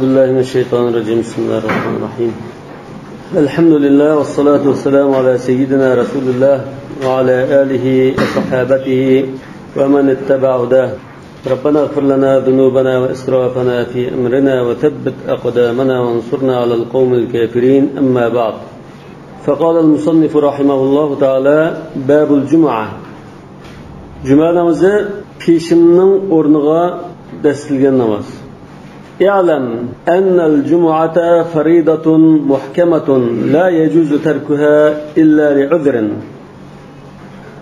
بالله من الشيطان الرجيم بسم الله الرحمن الرحيم الحمد لله والصلاة والسلام على سيدنا رسول الله وعلى آله وصحابته ومن اتبع هداه ربنا اغفر لنا ذنوبنا وإسرافنا في أمرنا وثبت أقدامنا وانصرنا على القوم الكافرين أما بعد فقال المصنف رحمه الله تعالى باب الجمعة جمعة نمازı peşinin ornuğa destilgen namaz. اعلم أن الجمعة فريضة محكمة لا يجوز تركها إلا لعذر.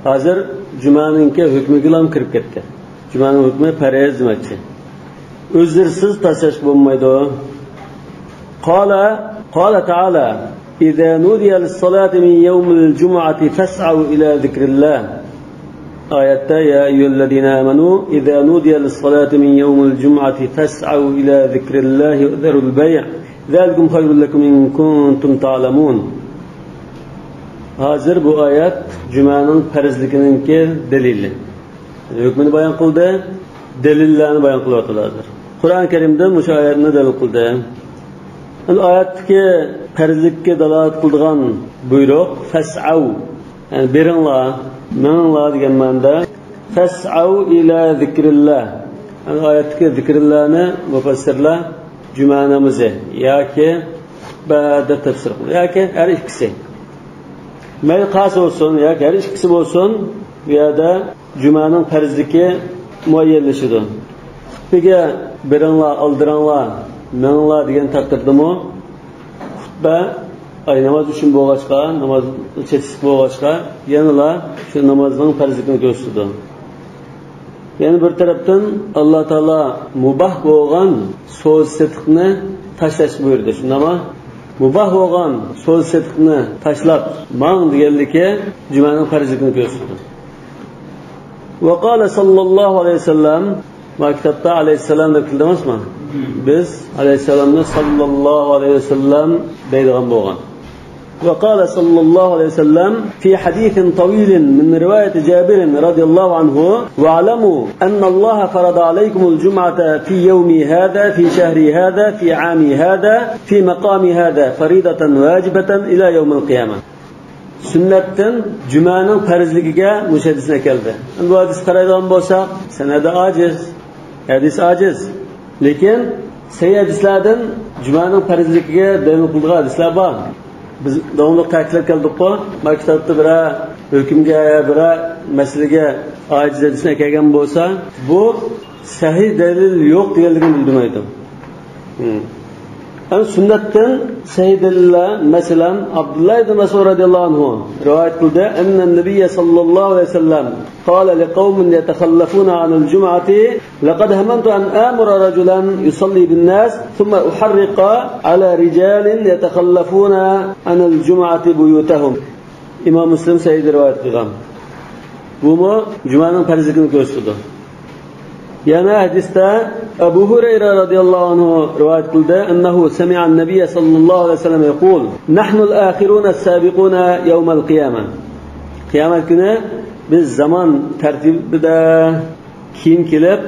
Hazır Cuma'nınki hükmü gilam kirip ketdi. Cuma'nın hükmü farz demekçi. Özürsiz taşış bulmaydı o. Qala Ta'ala إذا نودي للصلاة من يوم الجمعة فاسعوا إلى ذكر الله. آيات يا أيها الذين آمنوا إذا نودي للصلاة من يوم الجمعة فاسعوا إلى ذكر الله وذروا البيع ذلكم خير لكم إن كنتم تعلمون. Hazır bu ayet Cuma'nın farzlikininki delili. Hükmünü bayan kıldı, delillerini bayan kılıyordu hazır. Kur'an-ı Kerim'de şu ayetini delil kıldı. Ayetki farzlikke dalalet kıldığan buyruk fes'av yani berinla menla degan ma'noda fas'au ila zikrillah. Yani oyatdagi zikrillahni mufassirlar Juma namozi yoki ba'da tafsir qildi yoki har ikkisi. Mayli qaysi bo'lsin yoki har ikkisi bo'lsin, bu yerda Juma'ning farzligi muayyanlashadi. Xutbaga biringlar, oldiringlar, meninglar degan taqdirdami xutba ay namoz uchun bo'lg'achqa, namoz chetsiz bo'lg'achqa, yanıla shu namozning farzligini ko'rsatdi. Yani bir tarafdan Alloh taolo mubah bo'lgan so'z-setiqni tashlash buyurdi. Shundami? Mubah bo'lgan so'z-setiqni tashlab, mang deganligi Juma'ning farzligini ko'rsatdi. Va qala sallallohu alayhi vasallam maktabda alayhissalom deb kildimizmi? Biz alayhissalomni sallallohu alayhi vasallam deydigan bo'lgan. وقال صلى الله عليه وسلم في حديث طويل من رواية جابر رضي الله عنه واعلموا أن الله فرض عليكم الجمعة في يومي هذا في شهري هذا في عامي هذا في مقامي هذا فريضة واجبة إلى يوم القيامة. Sünnetten Cuma'nın farzligiga müşahidesine geldi. Bu hadis qaraydigan bo'lsak, sanadi aciz, hadis aciz. Lekin sahih hadislardan Cuma'nın farzligiga dalil qilgan hadislar bor. Biz davomli ta'kidlab keldik-ku, maktabda bir hukmga, bir masalaga ojiz hadisni kelgan bo'lsa, bu sahih dalil yo'q deganligini bildirmaydi. Ana sunnatdan sahih dalillar, masalan, Abdullah ibn Mas'ud radhiyallohu anhu rivoyat qildi, anna an-nabiy sallallohu alayhi vasallam qala liqaumin yatakhallafuna 'an al-jum'ati laqad hamantu an amura rajulan yusalli bin-nas thumma uharriqa 'ala rijalin yatakhallafuna 'an al-jum'ati buyutahum. İmam Müslim sahih rivoyat qilgan. Bu mu Juma'ning farzligini ko'rsatdi. Yana hadisda Abu Hurayra radhiyallohu anhu rivoyat qildi, annahu sami'a an-nabiy sallallohu alayhi vasallam yaqul: "Nahnu al-akhiruna as-sabiquna yawm al-qiyamah." Qiyomat kuni biz zaman tartibida keyin kelib,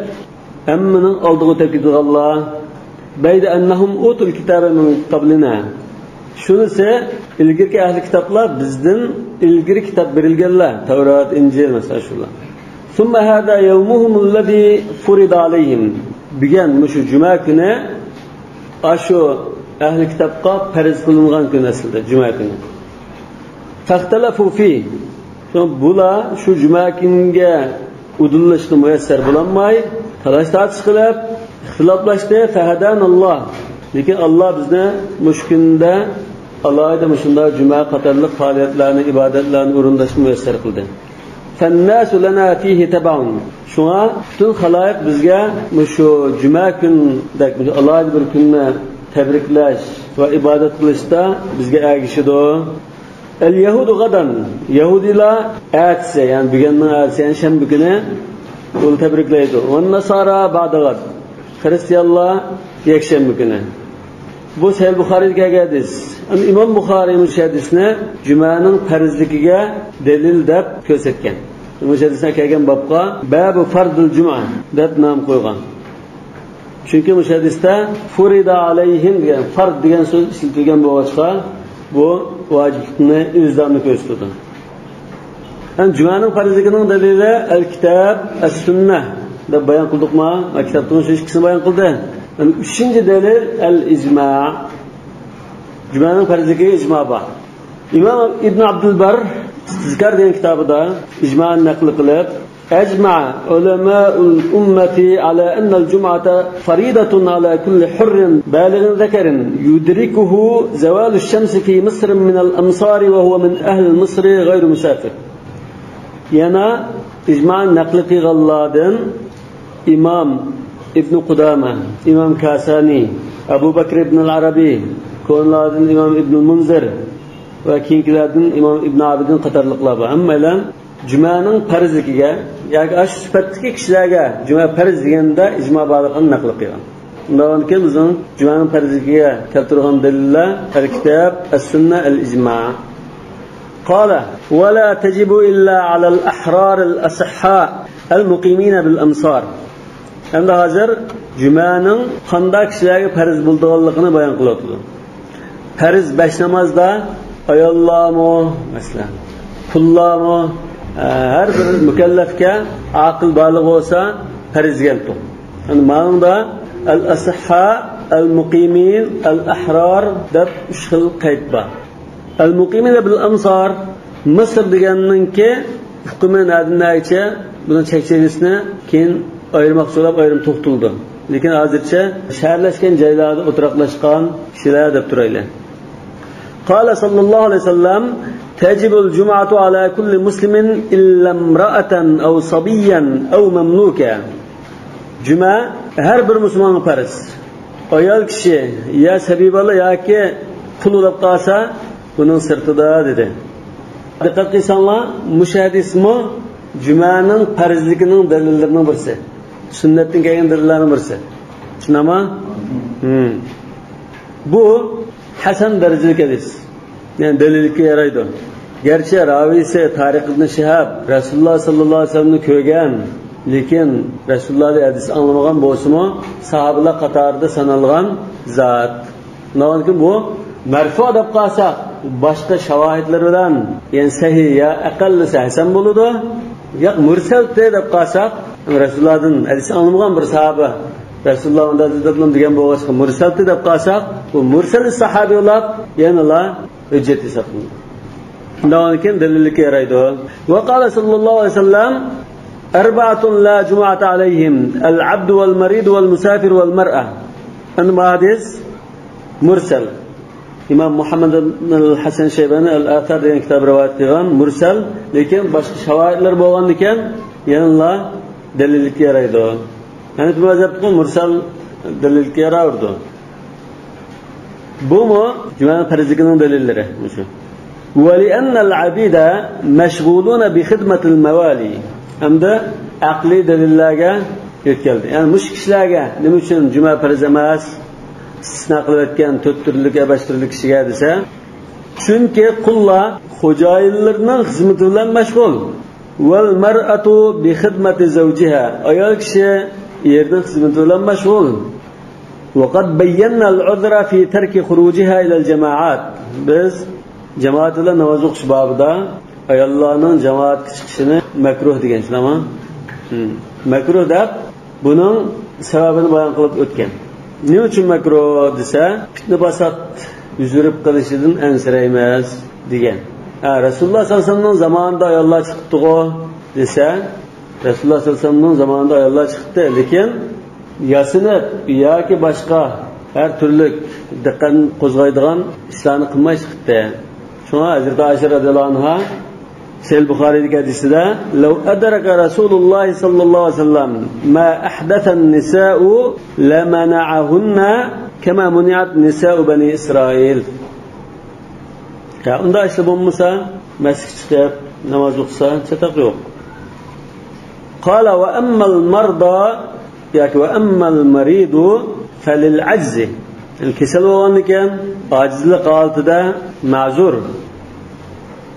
hammaning oldiga o'tib ketganlar. Bayda annahum utul kitaba min qablina. Shunisi ilgirki ahli kitoblar bizdan ilgiri kitob berilganlar, Tavrat, Injil masalan shular. ثم هذا يومهم الذي فرض عليهم. Bugün şu cuma günü aşu ehli kitapqa farz qilingan kun aslida cuma günü. Faxtalafu fi. Bular şu cuma kunga udullaşni muyassar bo'lmay, talash tartib qilib, ixtiloflashdi. Fahadanalloh. Lekin Alloh bizni mushkunda alohida mushunda cuma qatorliq faoliyatlarni, ibodatlarni o'rindashni muyassar qildi. فالناس لنا فيه تبع. Şuna bütün halayık bizge şu cuma gündeki Allah'ın bir gününe tebriklaş ve ibadet kılışta bizge ergişidir. El Yahudu gadan. Yahudiler ertse yani bugünün ertse yani şembe günü onu tebriklaydı. Ve Nasara ba'da. Hristiyanlar yekşembe günü. Bu Sahih Buxori'ga hadis. İmam Buxori'nin hadisini Cuma'nın farzligiga delil deb ko'rsatgan. Müjdesine kelgan babga babu fardul cuma deb nom qo'ygan. Chunki bu hadisda furida alayhim degan fard degan so'z ishlatilgan bo'lg'achqa bu vojiblikni o'zlarini ko'rsatadi. Jumaning farzligining dalili al-kitob, as-sunnah deb bayon qildikmi? Kitobning shu ikkisini bayon qildi. Uchinchi dalil al-ijma'. Jumaning farzligiga ijmo bor. Imom Ibn Abdul Bar Tizkar degan kitobida ijmoni naql qilib, أجمع علماء الأمة على أن الجمعة فريضة على كل حر بالغ ذكر يدركه زوال الشمس في مصر من الأمصار وهو من أهل مصر غير مسافر. ينا إجماع نقل غلادن إمام ابن قدامة، إمام كاساني، أبو بكر ابن العربي، كونلادن إمام ابن المنذر، وكينكلادن إمام ابن عابدين قطر لقلابا. أما الآن Jumaning farzligiga yoki ash sifatdagi kishilarga juma farz deganda ijmo borligini naql qilgan. Undan keyin bizning jumaning farzligiga keltirgan dalillar al-kitob, as-sunnah, al-ijma'. Qala wa la tajibu illa 'ala al-ahrar al-asihha al-muqimin bil-amsar. Endi hozir jumaning qanday kishilarga farz bo'lganligini bayon qilyapti. Farz 5 namozda ayollarmi, masalan, pullarmi her bir mükellefke akıl balığı olsa farz geldi. Yani ma'nada al-asihha, al-muqimin, al-ahrar deb 3 xil qayd bor. Al-muqimin bil-amsar Mısır deganninki hukmi nadinaycha buni chekchegisini keyin ayirmoqchi bo'lib ayrim to'xtaldi. Lekin hozircha shaharlashgan joylarda o'tiraqlashgan kishilar deb turaylar. Qala sallallohu alayhi vasallam تجب الجمعة على كل مسلم إلا امرأة أو صبيا أو مملوكا. Cuma her bir Müslüman farz. Ayol kishi ya sabibalı yoki pul olib qolsa bunun sirtida dedi. Diqqat qilsanglar, mushahadismi Jumaning farzligining dalillarining birisi. Sunnatning kelgan dalillarining birisi. Tushunami? Bu hasan darajalik hadis. Yani dalilga yaraydi. Gerçi ravisi Tariq ibn Shihab Rasululloh sallallohu alayhi vasallamni ko'rgan, lekin Rasulullohning hadis anglamagan bo'lsa-mu, sahobalar qatorida sanalgan zot. Nima bu marfu deb qolsa, boshqa shavohidlar bilan, ya'ni sahih ya aqallisi hasan bo'ladi. Yo'q mursal deb qolsak, Rasulullohdan hadis anglamagan bir sahoba Rasululloh undan degan bo'lsa, mursal deb qolsak, bu mursal sahobiyalar yana hujjat hisoblanadi. Undan dalilga yaraydi. Va qala sallallohu alayhi vasallam arba'atun la jumu'ata alayhim al-'abd wal-marid wal-musafir wal-mar'a. Ana hadis mursal. İmam Muhammad ibn al-Hasan Shaybani al-Athar degan kitob rivoyat qilgan mursal, lekin boshqa shavohidlar bo'lgan ekan, yana dalilga yaraydi. Yani bu mazhabda mursal dalilga yaraydi. Bu mu Cuma'nın farzligining dalillari shu. وَلِأَنَّ الْعَبِيدَ مَشْغُولُونَ بِخِدْمَةِ الْمَوَالِي. Hamda aqli dalillarga yetkazdi. Yani mush kishilarga nima uchun Juma farz emas, istisno qilayotgan 4 turlik abashtirlik kishiga desa, chunki qullar xo'jayinlarning xizmati bilan mashg'ul. Wal mar'atu bi xidmati zawjiha. Ayol kishi erning xizmati bilan mashg'ul. وقد بينا العذر في ترك خروجها إلى الجماعات. Biz jamoat bilan namoz o'qish babida ayollarning jamoatga chiqishini makruh degan shunami? Makruh deb buning sababini bayon qilib o'tgan. Nima uchun makruh desa, fitna fasod yuzurib qilishidan ansiraymiz degan. Rasululloh sollallohu alayhi vasallamning zamonida ayollar chiqdi-ku desa, Rasululloh sollallohu alayhi vasallamning zamonida ayollar chiqdi, lekin yasinib yoki boshqa har turli diqqat qo'zg'aydigan ishlarni qilmay chiqdi. Shuna Hazrat Aisha radhiyallohu anha Sahih Buxoriydagi hadisida "Law adraka Rasululloh sallallohu alayhi vasallam ma ahdatha an-nisa'u lamana'ahunna kama muni'at nisa'u bani Isroil." Ya unda ishla bo'lmasa, masjidga chiqib namoz o'qisa, chataq yo'q. Qala wa amma al-marda yoki va ammal maridu falil ajzi. Kasal bo'lgan ekan, ojizlik holatida ma'zur.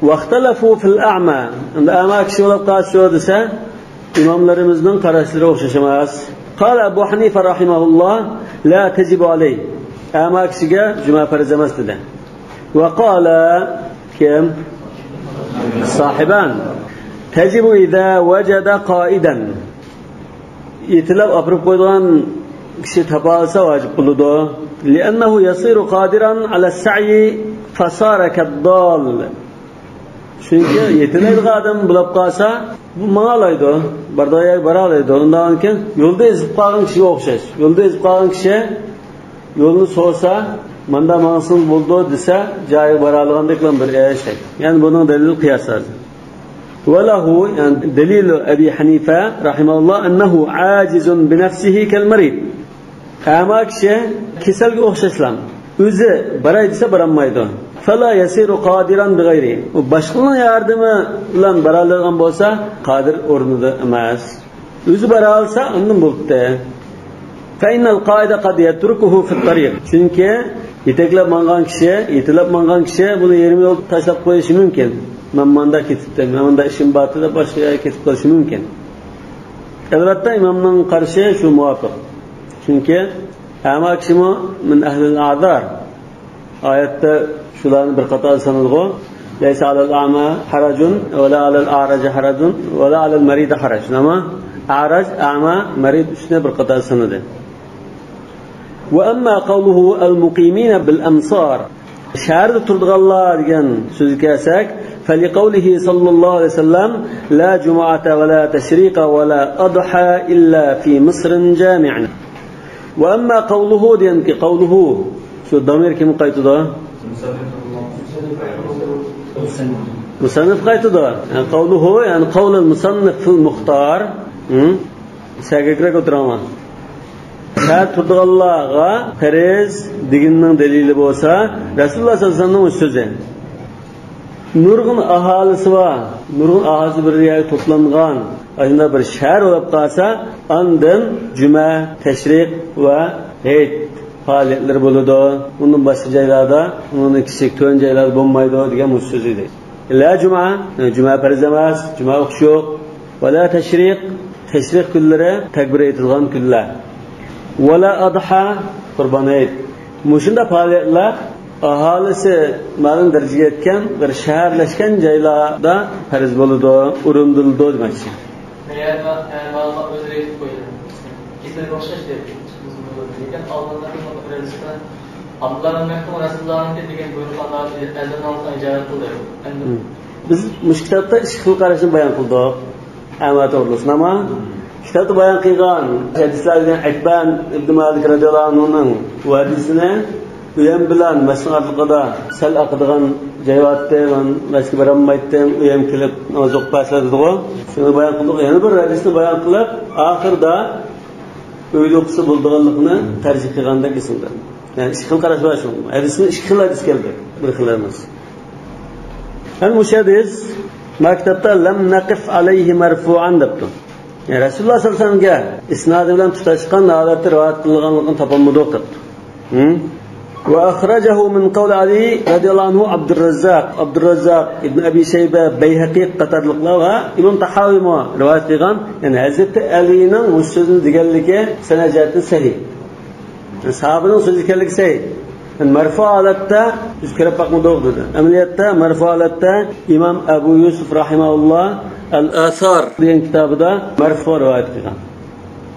Vaqtalafu fil a'ma. Unda a'ma kishi bo'lib qolsa desa, imomlarimizning qarashlari o'xshash emas. قال أبو حنيفة رحمه الله لا تجب عليه أما كشجع جماعة فرز مسجدا. وقال كم صاحبان تجب إذا وجد قائدا يتلب أبرب قيدان كشي تبالسا واجب قلده لأنه يصير قادرا على السعي فصار كالضال. Çünkü yetenek adam bulup kalsa bu mağalaydı, bardaya baralaydı. Ondan ki yolda ezip kalan kişiye okşayız. Yolda ezip kalan kişi yolunu sorsa, manda mansın buldu dese, cahil baralığındakilen bir şey. Yani bunun delili kıyaslar. Velahu yani delilu Ebi Hanife rahimahullah ennehu acizun binefsihi kelmerid. Ama kişi keselge okşaşlan. Özü baraydısa baranmaydı. فَلَا يَسِيرُ قَادِرًا بِغَيْرِهِ. Başkanın yardımı ile baralığın olsa kadir ornuda emez. Özü baralsa ondan buldu. فَاِنَّ الْقَائِدَ قَدْ يَتْرُكُهُ فِي الطَّرِيقِ. Çünkü yeteklep mangan kişi, yetelep mangan kişi bunu yerime yol taşlap koyuşu mümkün. Ben manda ketipten, ben manda işim batıda başka yere ketip koyuşu mümkün. Elbette imamın karşı şu muvaffak. Çünkü ama kişimi min ehlil a'zar. Ayette şuların bir kata sanılgı. Leysa alel a'ma haracun ve la alel a'raca haracun ve la alel meride haracun. Ama a'rac, a'ma, merid üstüne bir kata sanıldı. Ve emma kavluhu el-muqimine bil-emsar. Şehirde turduğallah diyen sözü kesek. فَلِقَوْلِهِ صلى الله عليه وسلم لا جمعة ولا تشريق ولا أضحى إلا في مصر جامع. وأما قوله diyen ki قوله şu damir kim kayıtıda? Musannif kayıtıda. Yani قوله yani قول المصنف في المختار. Sağıkra oturama. Şayet turduğallah'a periz diginin delili olsa Resulullah sallallahu aleyhi ve sellem'in sözü. Nurgun ahalisi var. Nurgun ahalisi bir yere toplangan. Aslında bir şehir olup kalsa andın cüme, teşrik ve heyt faaliyetleri buludu. Bunun başka yerlerde, bunun ikisi tön yerlerde bulunmaydı diye sözüydü. La cuma, cuma perizemez, cuma okşuk. Ve la teşrik, teşrik külleri tekbir edilen küller. Ve la adha, kurban heyt. Muşunda faaliyetler ahalisi malın dereceye etken bir şehirleşken caylarda periz buludu, urunduldu demek için. Eğer bağlama özüre gidip koyalım. Kesinlikle başka şey yapıyoruz. Aldığında perizinden Abdullah'ın Mehdim Resulullah'ın dediğin buyruğundan elden altına icabet oluyor. Biz müşkilatta işkıl karışını bayan kıldık. Ahmet Orlusun ama kitapta bayan kılgan hadislerden Ekben İbn Malik radıyallahu anh'ın bu hadisine uyam bilan mas'alıqda sal aqdigan jayvatdan başqa baramaytdan uyam kelib ozuq başladığı. Şunu bayan qildik. Yana bir hadisni bayan qilib, oxirda o'yliqsi bo'lganligini tarjih qilganda kesildi. Yani ikki xil qarash bor shu. Hadisni ikki xil hadis keldi. Bir xil emas. Hani mushadis maktabda lam naqif alayhi marfu'an debdi. Yani Rasululloh sollallohu alayhi vasallamga isnodi bilan tutashgan holatda rivoyat qilinganligini topolmadik debdi. وأخرجه من قول علي رضي الله عنه عبد الرزاق ابن أبي شيبة بيهقي قتر لقلها إمام تحاوي ما رواية قيغان يعني Hazreti Ali'nin bu sözünü diğerlike senecatı sahih. Yani sahabenin sözü diğerlike sahih. Yani merfu alatta yüz kere bakmadı oldu. Ameliyatta merfu alatta İmam Ebu Yusuf rahimahullah El-Athar diyen kitabı da merfu rivayet qilgan.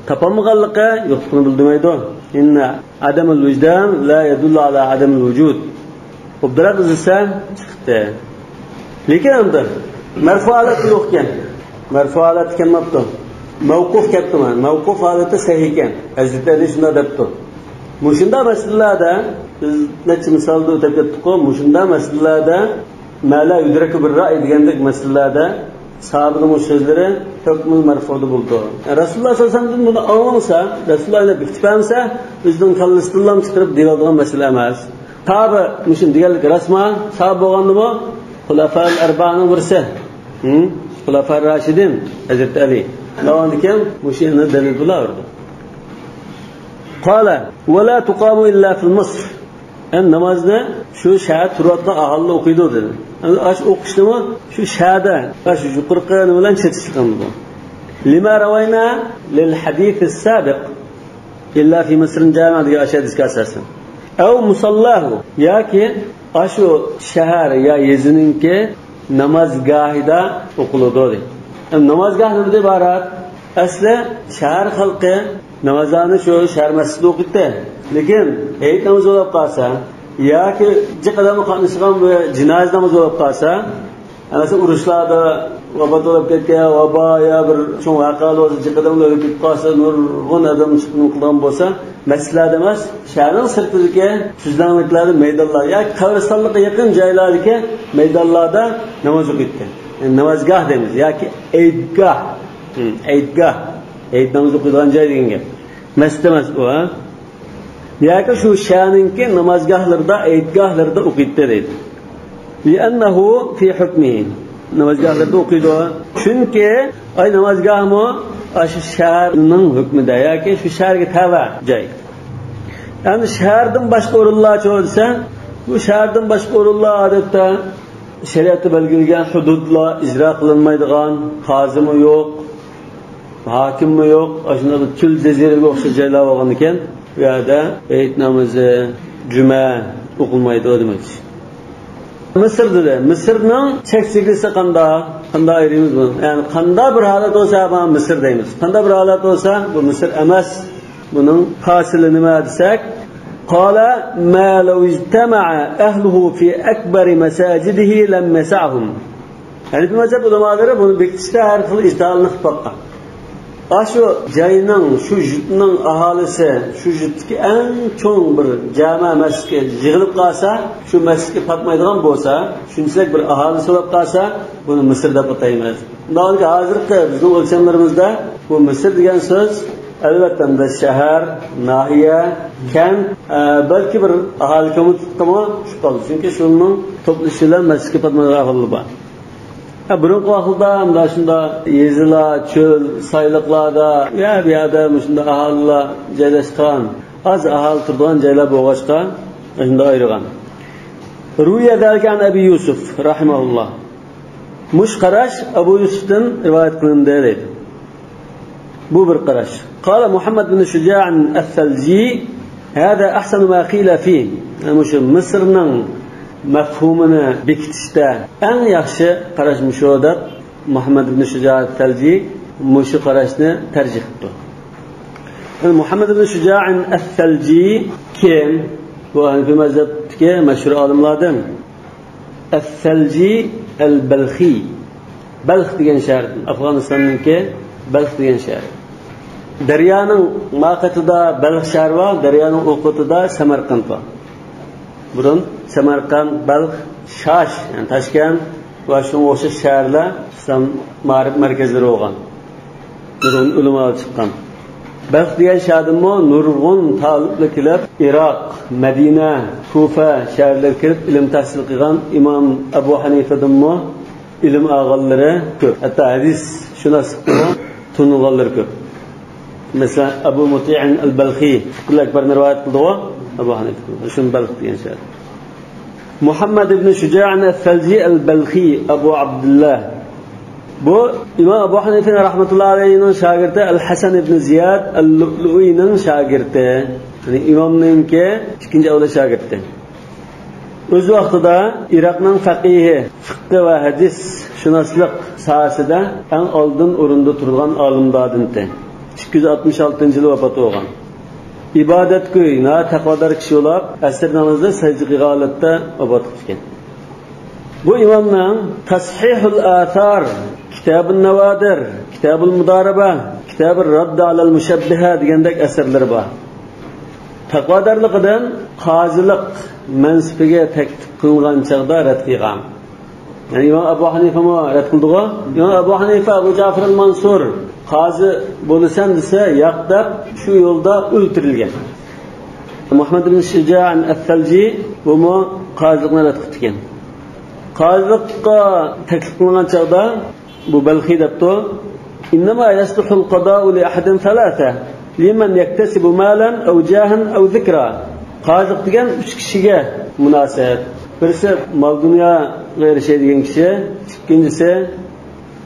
Tapamıqallıqqa yo'qligini bildirmaydi. İnna adamul vicdan la yadullu ala adamul vujud. Obdirat izlasa chiqdi. Lekin endi marfu'alat yo'q ekan. Marfu'alat kelmabdi. Mavquf kelibdi. Mavquf holati sahih ekan. Hazrat Ali shunda debdi. Mushunda masalalarda biz necha misolda o'tib ketdik-ku, mushunda masalalarda mala yudraku bir ra'y degandek masalalarda sahabenin sözleri hükmül merfu'da buldu. Yani Resulullah sallallahu aleyhi ve sellem bunu anlamasa, Resulullah ile bitipemse, bizden kallısından çıkarıp diyorduğun mesele emez. Tabi, müşün diğerlik resma, sahabe oğandı mı? Hulafa'l Erba'nın birisi. Hulafa'l Raşidin, Hazreti Ali. Lavandı kem, müşün delil bulardı. Kale, ve la tuqamu illa fil Mısr. Yani namazda şu şahit turatla ahalla okuydu dedi. Yani aç okuştu mu şu şahada, aç yuqurqa bilan chetishgan bu. لما روينا للحديث السابق إلا في مصر جامع دي أشياء ديسكاساسن أو مصلاه ياكي أشو شهر يا يزنين كي نمازگاه دا okuldu dedi. Namazgah neydi ibaret? Aslı şehir halkı namazını şu şehir mescidi okudu. Lekin eyt namazı olup kalsa ya ki kadar kanışkan ve cenaze namazı olup kalsa mesela uruşlarda vaba olup ketken vaba ya bir şu vakalı olsa kadar olup kalsa nurgun adam çıkın kılan bolsa mescitlerde emas şehrin sırtındaki tüzlenliklerde meydanlar ya kavrasallığa yakın joylardagi meydanlarda namaz okudu. Yani namazgah demiz ya ki eydgah. Eyd namazı okuduğun joy degan gap. Mescid emas u. Ya ki şu şehrinki namazgahlarda eydgahlarda okudu deydi. لأنه في حكمه namazgahlarda okuydu. Çünkü ay namazgah mı şu şehrin hükmünde ya ki şu şehirge tava joy. Yani şehirden başka o'rinlar çoğalsa bu şehirden başka o'rinlar odatda shariatda belgilangan hududlar ijro qilinmaydigan, qozimi yo'q, hokimi yo'q, shunda tul jaziraga o'xshash joylar bo'lgan ekan, bu yerda Eid namozi, juma o'qilmaydi demoqchi. Misrda Misrning cheksizligi qanday ayrimiz bu? Ya'ni qanday bir holat bo'lsa, biz Misr deymiz. Qanday bir holat bo'lsa, bu Misr emas. Buning fasili nima desak, qala ma law ijtama'a ahluhu fi akbar masajidihi lam yas'ahum. Yani bu mazhab ulemalari buni bekitishda har xil ijtihadni qilib boqqan. Şu joyning, şu yurtning aholisi, şu yurtdagi eng cho'ng bir jami masjidga yig'ilib qolsa, shu masjidga patmaydigan bo'lsa, shunchalik bir aholisi bo'lib qolsa, buni Misr deb ataymiz. Bundan hozirgi bizning o'lchamlarimizda bu Misr degan so'z albatta shahar, nahiya, kent, balki bir aholi ko'mitimi shu qoldi. Chunki shuning to'plashilar masjidga patmaydigan aholi bor. Burunqi vaqtda shunda yezilar, cho'l, sayliqlarda, bu yerda shunda aholilar joylashgan, az aholi turgan joylar bo'lg'achqa shunda ayirgan. Ruya dalgan Abu Yusuf rahimahulloh. Mush qarash Abu Yusufdan rivoyat qilindi deydi. Bu bir qarash. Qala Muhammad bin Shuja' al-Thalji, "Hada ahsanu ma qila fi." Mush Misrning mafhumini bekitishda eng yaxshi qarash shu deb Muhammad ibn Shuja' al-Thalji mushu qarashni tarjih qildi. Muhammad ibn Shuja' al-Thalji kim? Bu Hanifi mazhabidagi mashhur olimlardan. Al-Thalji al-Balkhi. Balx degan shahar, Afg'onistonniki Balx degan shahar. Daryoning maqatida Balx shahri bor, daryoning o'qitida Samarqand bor. Burun Samarqand, Balx, Shash, yani Toshkent va shunga o'xshash shaharlar islom ma'rif markazlari bo'lgan. Burun ulamo chiqqan. Balx degan shahardanmi nurg'un taliblar kelib, Iroq, Madina, Kufa shaharlarga kirib ilm tahsil qilgan Imom Abu Hanifadanmi ilm og'allari ko'p. Hatto hadis shunasiqmi tunilganlar ko'p. Mesela Abu Muti'in al-Balkhi kulakbar rivoyat qildi Abu Hanifa. Shun Balx degan shahar. Muhammad ibn Shuja' al-Thalji al-Balkhi Abu Abdullah. Bu İmam Abu Hanifa rahmetullahi alayhining shogirdi Al-Hasan ibn Ziyad al-Lu'lu'iyning shogirdi. Yani imomninki ikinci avlod shogirdi. O'z vaqtida Iroqning faqihi, fiqh va hadis shunoslik sohasida eng oldin o'rinda turgan olimlardandir. 266-yili vafot bo'lgan. Ibodatgo'y, taqvodor kishi bo'lib, asr namozida sajda qilgan holatda vafot etgan. Bu imomning Tashihul Athar, Kitabun Nawadir, Kitabul Mudaraba, Kitabur Radd alal Mushabbiha degandek asarlari bor. Taqvodorligidan qozilik mansibiga taklif qilingan chaqda rad qilgan. Yani İmam Abu Hanifa mı rad qildi-ku? İmam Abu Hanifa Abu Ja'far al-Mansur qozi bo'lasan desa, yaqdab shu yo'lda o'ldirilgan. Muhammad ibn Shuja' al-Thalji bu qozilikni rad qilgan. Qozilikqa taklif qilingan chaqda bu Balkhi debdi, "Innama yasluhu al-qada'u li ahadin thalatha, liman yaktasibu malan aw jahan aw dhikra." Qozilik degan 3 kishiga munosib. Birisi mol dunyoga erishadigan kishi, ikkinchisi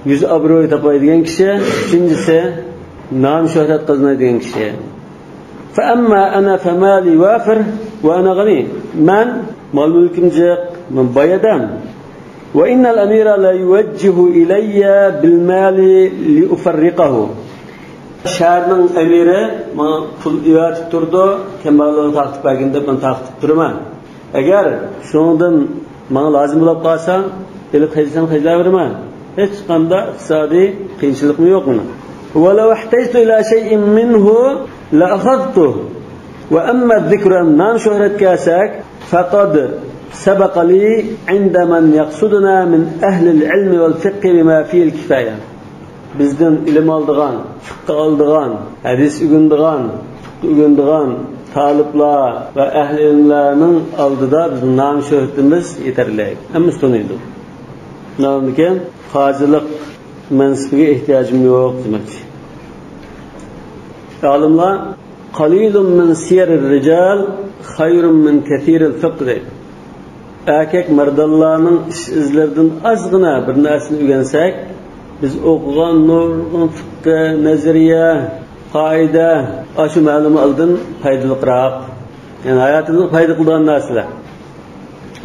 yüz obro'y topadigan kishi, uchinchisi nom shuhrat qozonadigan kishi. Fa amma ana famali wafir va ana g'ani. Men mol-mulkim jiq, men boy odam. Wa innal amira la yuwajjihu ilayya bil mali li ufarriqahu. Shaharning amiri men pul ivatib turdi, kambag'allarni taqib berganda men taqib turaman. Agar shundan menga lozim bo'lib qolsa, elib xajlaveraman. Hech qanday iqtisodiy qiyinchilikmi yo'qmi? Wa law ihtajtu ila shay'in minhu la akhadtuhu. Wa amma dhikru nam shuhrat kasak faqad sabaqa li 'inda man yaqsuduna min ahli al-'ilm wal-fiqh bima fihi al-kifaya. Bizden ilim aldıgan, fiqh aldıgan, hadis ügündigan taliplar ve ehli ilimlerinin aldıda bizim nam şöhretimiz yeterli. Hem üstünüydü. Namıken hacılık mensibine ihtiyacım yok demek. Alimler qalilun min siyaril rical hayrun min kathiril fiqh deydi. Erkek mardallarının iş izlerinden azgına bir narsini öğrensek, biz o'qigan nurg'un fiqh, nazariya, qoida, shu ma'lum oldin foydaliroq. Yani hayotimizni foyda qiladigan narsalar.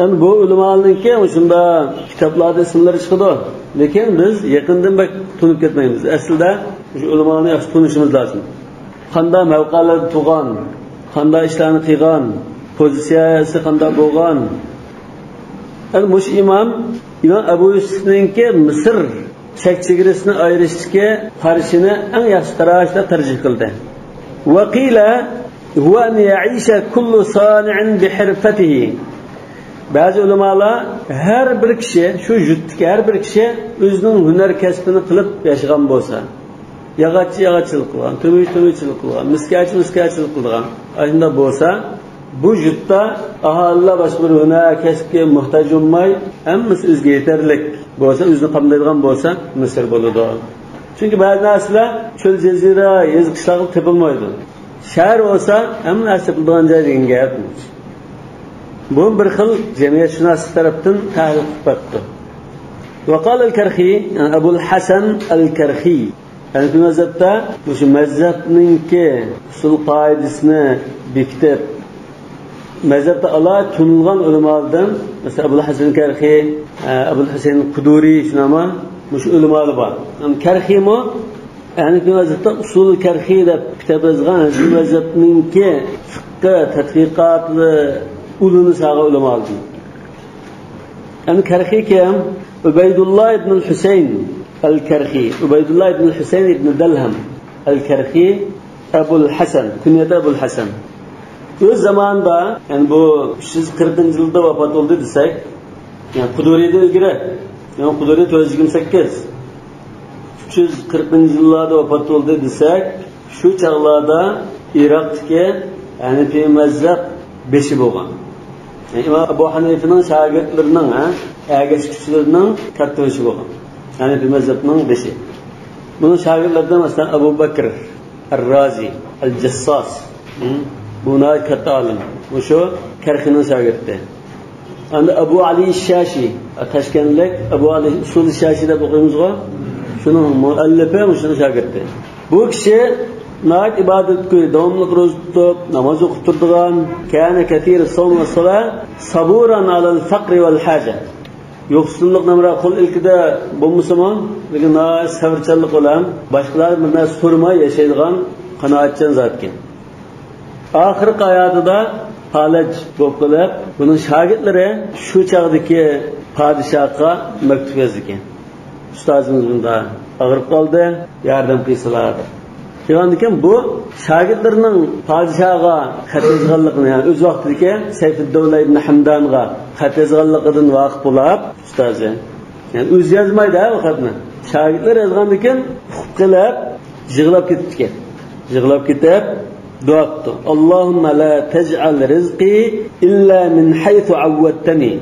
Endi bu ulamolarniki shunda kitoblarda ismlari chiqadi. Lekin biz yaqindan bak tunib ketmaymiz. Aslida shu ulamolarni yaxshi tunishimiz lozim. Qanday mavqalarda turgan, qanday ishlarni qilgan, pozitsiyasi qanday bo'lgan. Endi mush imom Abu Yusufninki Misr chek-chegarasini ayirishga qarashini eng yaxshi qarashda tarjih qildi. Va qila huwa an ya'isha kullu sani'in bi hirfatihi. Ba'zi ulamolar har bir kishi, shu jutdagi har bir kishi o'zining hunar kasbini qilib yashagan bo'lsa, yog'ochchilik qilgan, to'michilik qilgan, miskachilik qilgan, shunda bo'lsa, bu jutda aholilar boshqa bir hunar kasbga muhtoj bo'lmay, hammasi o'ziga yetarlik bo'lsa, o'zini qamdaydigan bo'lsa, Misr bo'ladi. Chunki ba'zi narsalar cho'l jazira, yezib qishloqda topilmaydi. Shahar bo'lsa, hamma narsa qiladigan joy degan gap. Bu bir xil jamiyatshunoslik tarafdan tahlil qilib batdi. Va qala al-Karxi, Abul Hasan al-Karxi, yani bu mazhabda shu mazhabninki usul qoidasini bekitib mazhabda Allah tunilgan ulamolardan, mesela Abul Hasan al-Karxi, Abul Husayn al-Quduri shunama, shu ulamolar bor. Yani Karxi mo, yani bu mazhabda usul Karxi deb kitob yozgan, shu mazhabninki fiqh tadqiqotli ulunu sağ ulamalardan. Yani Karxi kim? Ubaydullah ibn al-Husayn al-Karxi, Ubaydullah ibn al-Husayn ibn Dalham al-Karxi, Abul Hasan, kunyada Abul Hasan. Öz zamanında, yani bu 340 yılda vefat oldu desek, yani Quduri'de ilgili, yani Quduri 428, 340 yıllarda vefat oldu desek, şu çağlarda Irak'taki yani bir mezhep 5'i bo'lgan. Yani İmam Abu Hanifa'nın şagirdlarining, ergashuvchilarining kattasi bo'lgan. Yani bir mezhepning 5'i. Bunun şagirdlaridan mesela Abu Bakr Ar-Razi, Al-Jassas, buna katta alim. Bu şu Karxining şagirdi. Endi Abu Ali Shashi, Toshkentlik Abu Ali Usul Shashi deb o'qiymiz-ku. Shuning muallifi, shuning shagirdi. Bu kishi nayt ibodatga davomli ro'za tutib, namoz o'qib turadigan, kana kathir sawm va salat, saburan alal faqr wal haja. Yo'qsillik namra qo'l ilkida bo'lmasa-mu, lekin sabrchanlik bilan boshqalar bilan so'rmay yashaydigan qanoatchan zotgan. Oxir hayotida falaj bo'lib, buning shogirdlari shu chaqdagi podshohga maktub yozgan. Ustozimiz bunda og'rib qoldi, yordam qilsalar. Degandikan bu shogirdlarning podshohga xat yozganligini, yani o'z vaqtidagi Sayfuddavla ibn Hamdonga xat yozganligidan voqif bo'lib, ustozi. Yani o'zi yozmaydi u xatni. Shogirdlar yozgandikan, qilib yig'lab ketdi. Yig'lab ketib dua etdi. Allohumma la taj'al rizqi illa min haythu awwadtani.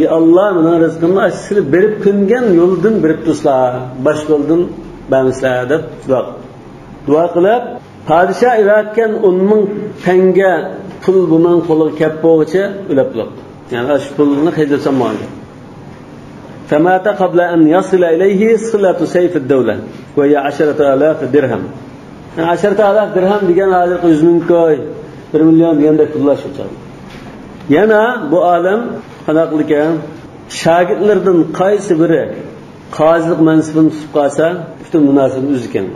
Ey Allah, mening rizqimni asli berib ko'ngan yo'ldan berib tursa, boshqa yo'ldan bermaslar deb dua qilib, podshoh iratgan 10,000 tanga pul buning qo'liga kelib bo'lguncha o'lib qoldi. Yani shu pulni haydasam bo'ldi. فمات قبل أن يصل إليه صلة سيف الدولة وهي 10,000 درهم. 10,000 درهم degan hozir 100 ming koy 1 million degandek pullar sho'chadi. Yana bu olim qanaqlik ekan? Shogirdlardan qaysi biri qozilik mansabini tutib qolsa, butun munosabatni uzgan.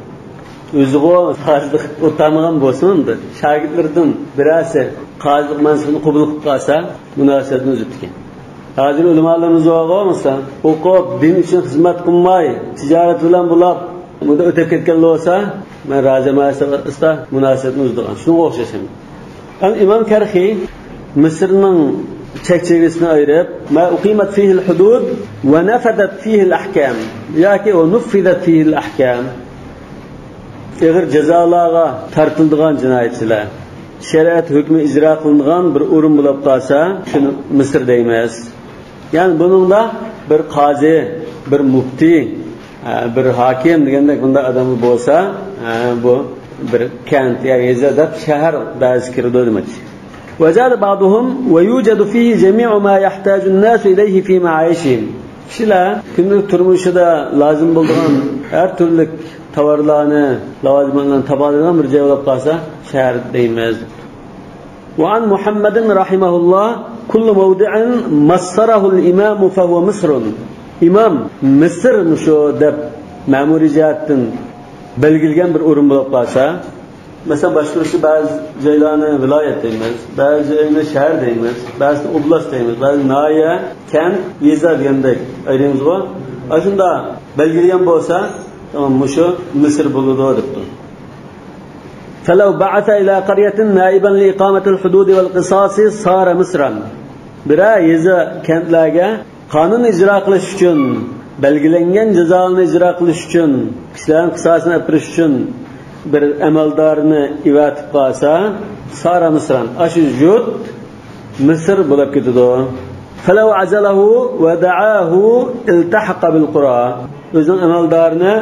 O'ziga qozilik o'tamagan bo'lsa-da, shogirdlardan birasi qozilik mansabini qabul qilib qolsa, munosabatni uzib ekan. Hozir ulamolarimiz bo'lsa, o'qib, din uchun xizmat qilmay, tijorat bilan bo'lib, bunda o'tib ketgan bo'lsa, men rozi emasman, munosabatni uzdirgan. Shunga o'xshashim. İmam Karhi Mısır'ın çekçevisini ayırıp ma uqimat fihi al-hudud ve nafadat fihi al-ahkam yoki o nufidat fihi al-ahkam eğer cezalarga tartıldıgan cinayetçiler şeriat hükmü icra kılıngan bir o'rin bo'lib qolsa shuni Mısır deymiz. Yani buningda bir qozi, bir mufti, bir hakim degandek bunda odam bo'lsa, bu bir kent ya yezada shahar dazkirdo demakchi. وزاد بعضهم ويوجد فيه جميع ما يحتاج الناس إليه في معايشهم. Kişiler günlük turmuşida lazım bulduğun her türlü tovarlarını, lavazımlarını tabadıgan bir joy bo'lib qolsa, shahar deymiz. وعن محمد رحمه الله كل موضع مصره الإمام فهو مصر. İmam Mısır musho deb ma'muriy jihatdan belgilgan bir o'rin bo'lib qolsa, mesela başvurusu bazı joylarni viloyat deymiz, bazı joylarni shahar deymiz, bazı oblast deymiz, bazı nahiya, kent, yeza degandek ayrimiz bor. Shunda belgilangan bo'lsa, musho Misr bo'ladi debdi. فلو بعث إلى قرية نائبا لإقامة الحدود والقصاص صار مصرا. Bira yeza kentlarga qonun ijro qilish uchun, belgilangan jazoni ijro qilish uchun, kishilarning qisosini apirish uchun bir amaldorni ivatib qolsa, sara misran, ashu jud Misr bo'lib ketadi. Falau azalahu va da'ahu iltahaqa bil qura. O'zining amaldorni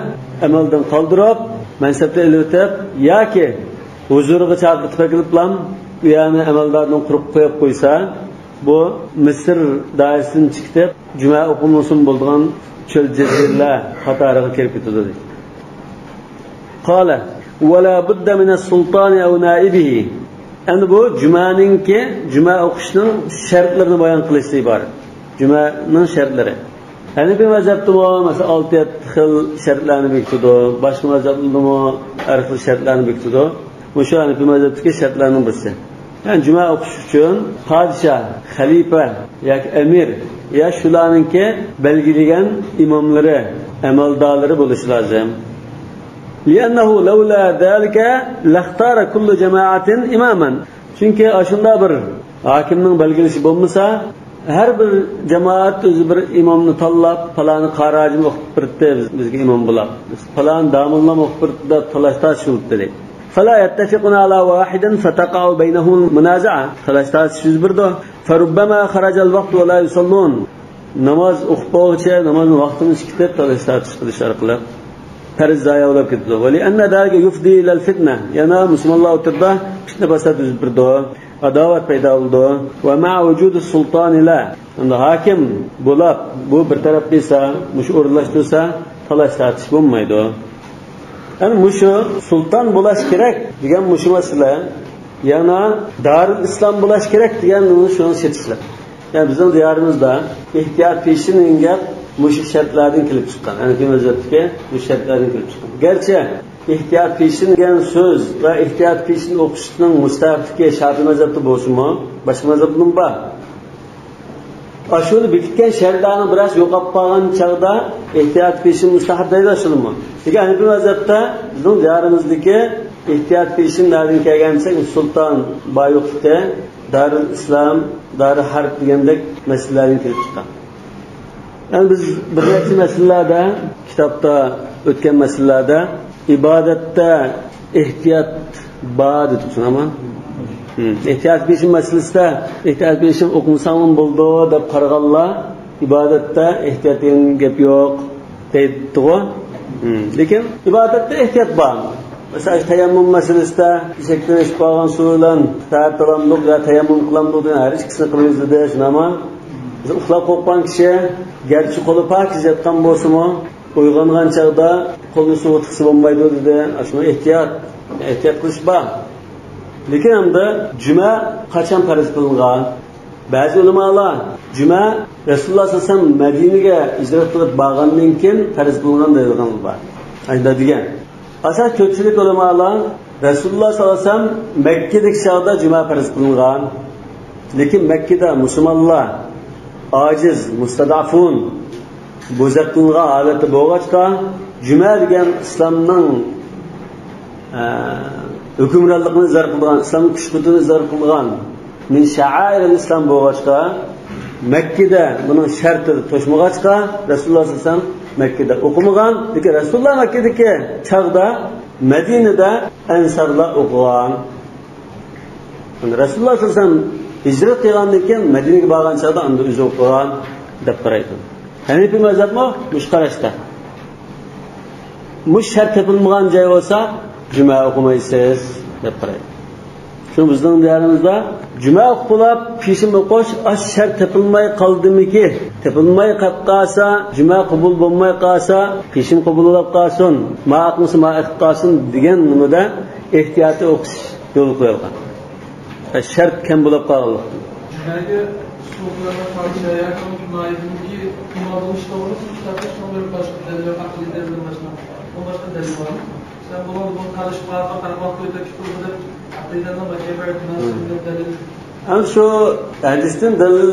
amaldan qoldirib, mansabda ilotib yoki huzuriga chaqirib keliblam, ya'ni amaldorni qurib qo'yib qo'ysa, bu Misr doirasidan chiqib, juma o'qilmasin bo'lgan cho'l jazirlar qatoriga kirib ketadi. Qala ولا بد من السلطان أو نائبه. Endi bu jumaninki juma o'qishning shartlarini bayon qilishga iborat. Jumaning shartlari. Hanifiy mazhabda mesela 6 xil shartlarni bekitdi, boshqa mazhablarda har xil shartlarni bekitdi. Bu shu Hanifiy mazhabdagi shartlarning birisi. Yani juma o'qish uchun podshoh, xalifa yoki amir ya shularninki belgilagan imomlari, amaldorlari bo'lishi lozim. لأنه لولا ذلك لاختار كل جماعة إماما. Çünkü aşında bir hakimning belgilisi bo'lmasa, har bir jamoat o'zi bir imomni tanlab, falani qarajini o'qib birdi, bizga imom bo'lib. Falan damullam o'qib birdi, talashtash qildi. فلا يتفقون على واحد فتقع بينهم منازعة. talashtash yuz birdi. فربما خرج الوقت ولا يصلون. Namoz o'qib namozning vaqtini chiqib talashtash qilishar qilib farz zoya bo'lib ketdi. Va li anna dalga yufdi ila al-fitna. Yana musulmonlar o'tirdi, fitna fasad yuz berdi, adovat paydo bo'ldi. Va ma vujud as-sultan la. Endi hokim bo'lib, bu bir taraf desa, mush o'rinlashtirsa, talash tartish bo'lmaydi. Endi mushu sulton bo'lash kerak degan mushu masala, yana Darul Islom bo'lash kerak degan shuni setishlar. Yani bizim diyarimizda ehtiyot peshining gap mush shartlardan kelib chiqqan. Hanifiy mazhabga mush shartlardan kelib chiqqan. Garchi ehtiyot peshin degan so'z va ehtiyot peshin o'qishning mustahafiki Shafiy mazhabida bo'lsa-mu, boshqa mazhabda bor. Ashuni bekitgan shartlarni biroz yo'qolib qolgan chaqda ehtiyot peshin mustahab deyilishimi? Lekin Hanifiy mazhabda bizning diyarimizdagi ehtiyot peshinlardan kelgancha sulton boyliqda Darul Islom, Darul Harb degandek masalalardan kelib chiqqan. Yani biz bir necha masalalarda, kitobda o'tgan masalalarda ibodatda ehtiyot bor deb tushunamman. Ehtiyot peshin masalasida ehtiyot peshin o'qinsam bo'ldi deb qaraganlar, ibodatda ehtiyot degan gap yo'q deydi-ku. Lekin ibodatda ehtiyot bor. Mesela tayammum masalasida shekilni ish qolgan suv bilan tayammum ya tayammum qilamdi degan har ikkisini qilamiz dedi, shunami? uxlab qo'ygan kishi garchi qo'li pokiz yotgan bo'lsa-mu, uyg'ongan chaqda qo'lni suvga tiqsa bo'lmaydi dedi. Shuni ehtiyot qilish bor. Lekin hamda juma qachon farz qilingan? Ba'zi ulamolar juma Rasululloh sallallohu alayhi vasallam Madinaga hijrat qilib borgandan keyin farz qilingan deydigan bor. Ayda degan. Asal ko'pchilik ulamolar Rasululloh sallallohu alayhi vasallam Makkadagi chaqda juma farz qilingan. Lekin Makkada musulmonlar ojiz, mustadafun, bo'zab qilingan holatda bo'lg'achqa juma degan islomning hukmronligini zar qilgan, islom kuch-qudratini zar qilgan min sha'airil islom bo'lg'achqa Makkada buning sharti to'shmag'achqa Rasululloh sallallohu alayhi vasallam Makkada o'qimagan. Lekin Rasululloh Makkadagi chaqda Madinada ansarlar o'qigan. Rasululloh sallallohu alayhi vasallam hijrat qilgandan keyin Madinaga borgan chaqda unda o'zi o'qigan deb qaraydi. Hanifiy mazhabmi mush qarashda. Mush shart topilmagan joy bo'lsa juma o'qimaysiz deb qaraydi. Shu bizning diyorimizda juma o'qilib, peshin o'qish shart topilmay qoldimiki, topilmay qolib qolsa, juma qabul bo'lmay qolsa, peshin qabul bo'lib qolsin, ma'qulsa ma'qul qolsin degan nimada ehtiyotli o'qish yo'l qo'yilgan. Shart kam bo'lib qolgan. Jumaga so'zlarga qarshi yakun jumaydagi imomning to'g'ri so'zlariga shomil boshqalarga aqliy dalil emasman. Bu boshqa dalil bormi? Sen bunu qarish farqi qarmoqda kitobida aqidani va ibodatni dalil. Ana shu hadisdan dalil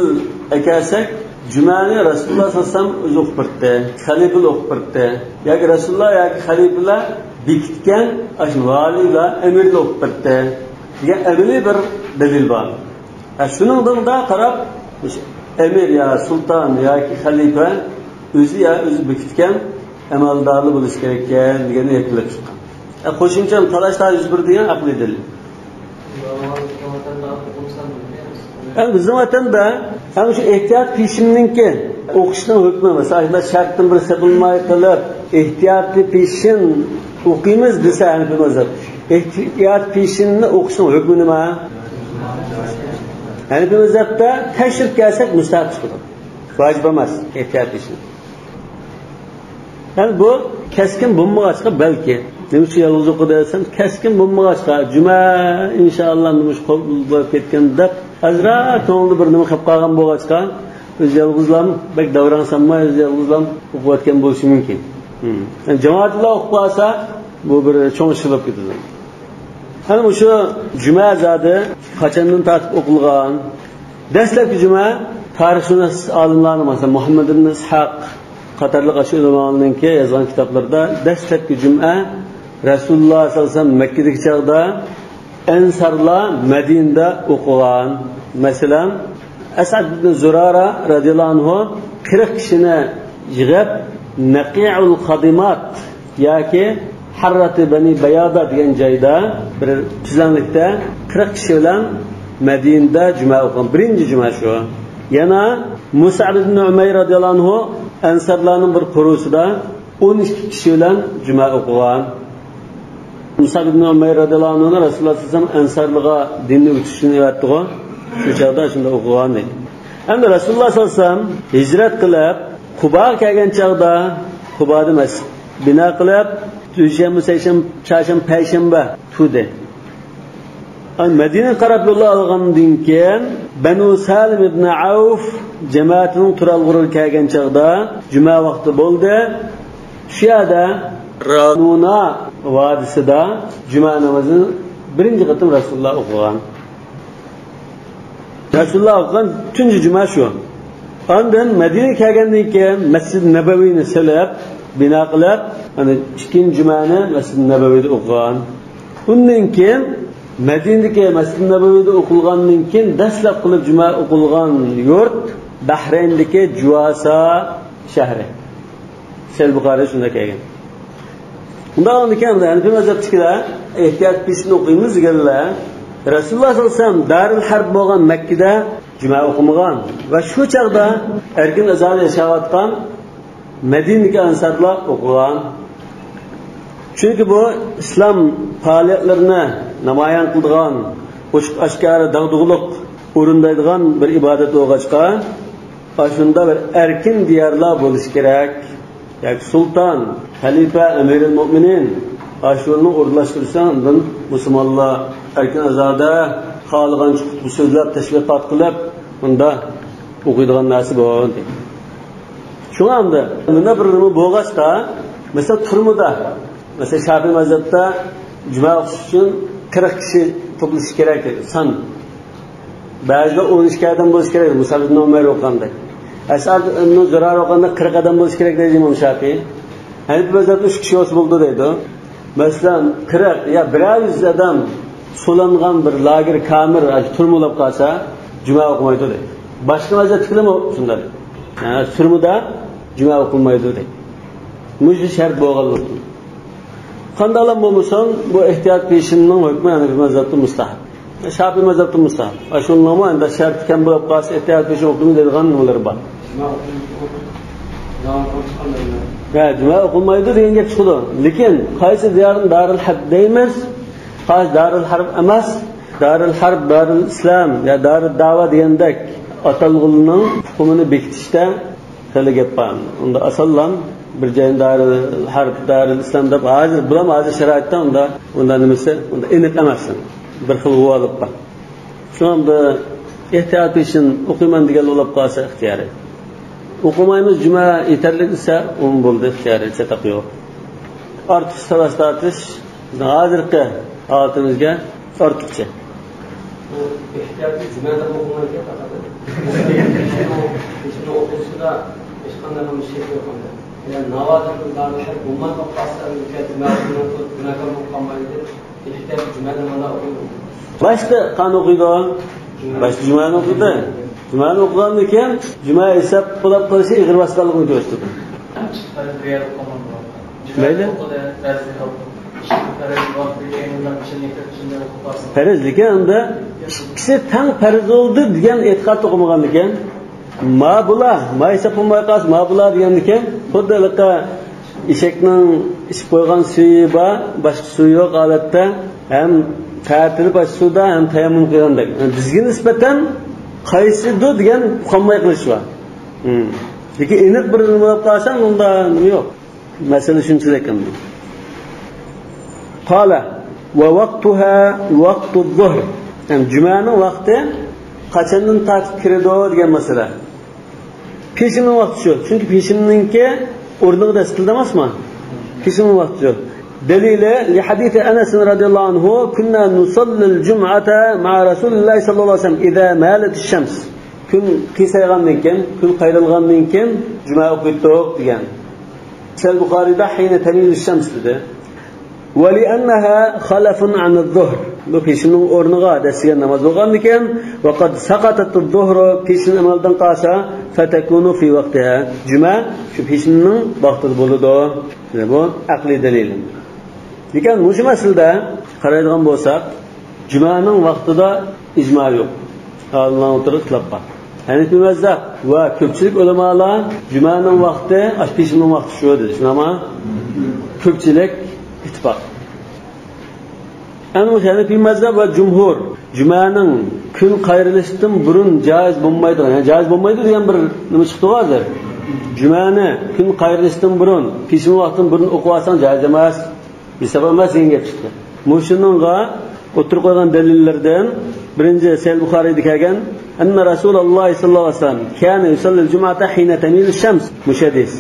akasak jumani Rasululloh sallallohu alayhi vasallam o'zi o'qib berdi, xalifalar o'qib berdi. Yoki Rasululloh yoki xalifalar bekitgan ash valilar amirlar o'qib berdi. degan amaliy bir dalil bor. Shuningdan da qarab emir ya sultan yoki xalifa o'zi bekitgan amaldorli bo'lish kerak ekan deganni aytilib chiqqan. Qo'shimcha talashlar yuz beradigan aqliy dalil. Bizim vatanda ana shu ehtiyot peshinninki o'qishning hukmi masalan shartdan bir sabulmay qilib ehtiyotli peshin o'qiymiz desa Hanifiy mazhab. Ehtiyot peshinni o'qishning hukmi nima? Hanifiy mazhabda tashrif kelsak mustahab chiqadi. Vojib emas ehtiyot peshin. Yani bu keskin bo'lmag'achqa balki nima uchun yolg'iz o'qidi desam keskin bo'lmag'achqa juma inshaalloh nima bo'lib ketgan deb azra ko'ngli bir nima qilib qolgan bo'lg'achqa o'zi yolg'izlam bak davron sanmay o'zi yolg'izlam o'qiyotgan bo'lishi mumkin. Yani jamoatlar o'qib qolsa bu bir cho'ng ish bo'lib ketadi. Ana o'sha juma zodi qachondan tortib o'qilgan? Dastlabki juma tarixshunos olimlarning masalan Muhammad ibn Ishaq qatorli ulamolarningki yozgan kitoblarda dastlabki juma Rasululloh sallallohu alayhi vasallam Makkadagi chaqda ansarlar Madinada o'qigan. Masalan, Asad ibn Zurara radhiyallohu anhu 40 kishini yig'ib Naqi'ul Qadimat yoki Harrat bani Bayada degan joyda bir tuzlanlikda 40 kishi bilan Madinada juma o'qigan. Birinchi juma shu. Yana Musa ibn Umayr radhiyallohu anhu ansarlarning bir qurusida 12 kishi bilan juma o'qigan. Musa ibn Umayr radhiyallohu anhu Rasululloh sallallohu alayhi vasallam ansarlarga dinni o'tishini aytdi-ku. Shu chaqda shunda o'qigan edi. Endi Rasululloh sallallohu alayhi vasallam hijrat qilib Qubaga kelgan chaqda Quboda masjid bino qilib dushanba, chorshanba, payshanba tudi. Madina qarab yo'l olgandan keyin Banu Salim ibn Auf jamoatining turalg'urib kelgan chaqda juma vaqti bo'ldi. Shu yerda Ranuna vodisida juma namozini birinchi qatim Rasululloh o'qigan. Rasululloh o'qigan tunji juma shu. Ondan Madinaga kelgandan keyin Masjid Nabaviyni silib, bino qilib, ana ikkinchi jumani Masjid Nabaviyda o'qigan. Undan keyin Madinadagi Masjid Nabaviyda o'qilgandan keyin dastlab qilib juma o'qilgan yurt Bahrayndagi Juasa shahri. Sahih Buxoriy shunda kelgan. Undan keyin Hanifiy mazhabchilar ehtiyot peshin o'qiymiz deganlar. Rasululloh sollallohu alayhi vasallam Darul Harb bo'lgan Makkada juma o'qimagan va shu chaqda erkin azal yashayotgan Madinaga ansarlar o'qigan. Chunki bu islom faoliyatlarini namoyon qilgan, oshkora dag'dug'liq o'rindaydigan bir ibodat bo'lg'achqa Şunda bir erkin diyarlar buluş gerek. Yani sultan, halife, emiril müminin aşurunu ordulaştırırsan Müslümanlar erkin azada xalığan çıkıp bu sözler teşvikat kılıp bunda okuyduğun nasip oldu. Şu anda bunda bir nima bo'lg'achda, mesela turmuda, mesela Şafii mazhabda cuma o'qish uchun 40 kishi to'plash kerak edi, san. Ba'zida 12 odam bo'lish kerak edi, Musab ibn Umar o'qiganda. Asad ibn Zurar o'qiganda 40 odam bo'lish kerak dedi Imom Şafii. Hanifi mazhabda 3 kishi bo'ldi deydi. Masalan 40 ya 100 odam so'langan bir lager kamir turmulab qolsa, cuma o'qimaydi deydi. Boshqa mazhabda ham shunday. Turmuda cuma o'qilmaydi deydi. Mujli shart bo'lgan. Qandalan bo'lmasin, bu ehtiyot qilishning hukmi Hanifi mazhabda mustahab. Şafii mazhabda mustahab. Ashunlama endi shart kam bo'lib qolsa ehtiyot qilish hukmi deydigan nimalar bor. Cuma o'qilmaydi degan gap chiqdi. Lekin qaysi diyorning Darul Harb deymiz? Qaysi Darul Harb emas? Darul Harb, Darul Islom ya Darul Da'va degandek atalg'ulning hukmini bekitishda hali gap bor. Unda asallan bir joyda Darul Harb, Darul Islom deb hozir sharoitda unda nimasi? Unda aniq emas. Bir xil g'olib bor. Shunda ehtiyot uchun o'qiyman degan bo'lib qolsa ixtiyoriy. O'qimaymiz cuma yetarli esa bo'ldi ixtiyoriy chetaq yo'q. Ortiq savastatish hozirgi holatimizga ortiqcha. Ehtiyotli jumada o'qimaydigan faqat. Shuni o'qishda hech qanday bir şey yo'q. Yani navazlardan ummat qasdan jumada o'qimaydi. Ehtiyot jumada mana o'qiydi. Başta qan o'qiydi. Başta jumani o'qiydi. Jumani o'qigandan keyin juma hesab qilib qilishi ig'ir vasqaligini ko'rsatdi. Mayli. Farz lekin unda kishi tang farz bo'ldi degan e'tiqod o'qimagan ekan. Ma hesab qilmay qolsa, ma degan ekan. Xuddi eshakning ichib qo'ygan suvi bor, boshqa suvi yo'q holatda ham ta'tilib suvda ham tayammum qilgandek. Bizga nisbatan qaysidir degan qolmay qilish bor. Lekin aniq bir nima bo'lib qolsa, unda nima yo'q. Masala shunchalik ekan. Qala va vaqtuha vaqtu zuhr. Yani cumaning vaqti qachondan tartib kiradi degan masala. Peshinning vaqti shu. Chunki peshinningki o'rniga dastilda emasmi? Peshinning vaqti shu. Dalili li hadith Anas radhiyallohu anhu kunna nusalli al-jum'ata ma'a Rasulillah sallallohu alayhi vasallam idha malat ash-shams. Kun qisaygandan keyin, kun qayrilgandan keyin juma o'qiydik degan. Sahih Buxoriyda hina tamil ash-shams dedi. وَلِأَنَّهَا خَلَفٌ عَنَ الظُّهْرِ Bu peşinin ornuğa desigen namaz olgan iken وَقَدْ سَقَطَتُ الظُّهْرُ peşinin emelden qalsa فَتَكُونُ فِي وَقْتِهَا Cuma şu peşinin vaxtida boludu. Bu aqli dalil. Lekin bu masalada qaraydigan bo'lsak, Cuma'ning vaqtida ijmo yo'q. Allohning o'tirib qilib bor. Hanifi mazhab va ko'pchilik ulamolar Cuma'ning vaqti, peşinin vaqti shu dedi. Shunama ko'pchilik ittifoq. Ana Hanifi mazhab va jumhur jumaning kun qayrilishidan burun joiz bo'lmaydi. Yani joiz bo'lmaydi degan bir nima chiqdi hozir. Jumani kun qayrilishidan burun, peshin vaqtidan burun o'qib olsang joiz emas. Hisob emas degan gap chiqdi. Mushuninga o'tirib qo'ygan dalillardan birinchi Sahih Buxoriyda kelgan anna Rasululloh sallallohu alayhi vasallam kana yusalli al-jum'ata hina tamil ash-shams. Mushadis.